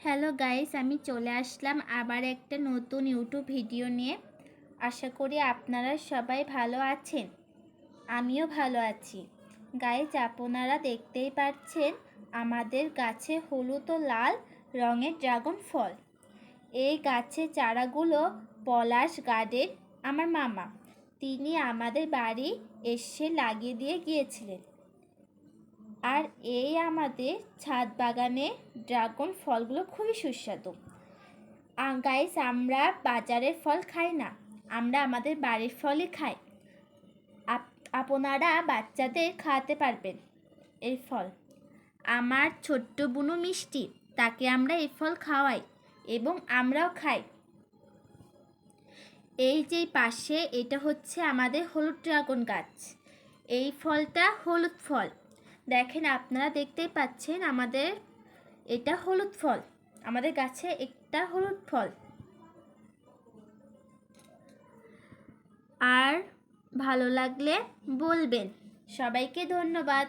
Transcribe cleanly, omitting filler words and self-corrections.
Hello guys, আমি চলে আসলাম আবার একটা নতুন ইউটিউব ভিডিও নিয়ে। আশা করি আপনারা সবাই ভালো আছেন। আমিও ভালো আছি। গাইস, আপনারা দেখতেই পাচ্ছেন আমাদের গাছে হলুদ ও লাল রঙের ড্রাগন ফল। এই গাছের চারাগুলো পলাশ গার্ডেন আমার মামা তিনি আমাদের বাড়ি এসে লাগিয়ে দিয়ে গিয়েছিলেন। আর এই আমাদের ছাদ বাগানে ড্রাগন ফলগুলো খুবই সুস্বাদু। গাইস, আমরা বাজারের ফল খাই না, আমরা আমাদের বাড়ির ফলই খাই। আপনারা বাচ্চাদের খাওয়াতে পারবেন এই ফল। আমার ছোট্ট বুনু মিষ্টি, তাকে আমরা এই ফল খাওয়াই এবং আমরাও খাই। এই যে পাশে এটা হচ্ছে আমাদের হলুদ ড্রাগন গাছ। এই ফলটা হলুদ ফল। দেখেন, আপনারা দেখতেই পাচ্ছেন আমাদের এটা হলুদ ফল, আমাদের গাছে একটা হলুদ ফল। আর ভালো লাগলে বলবেন। সবাইকে ধন্যবাদ।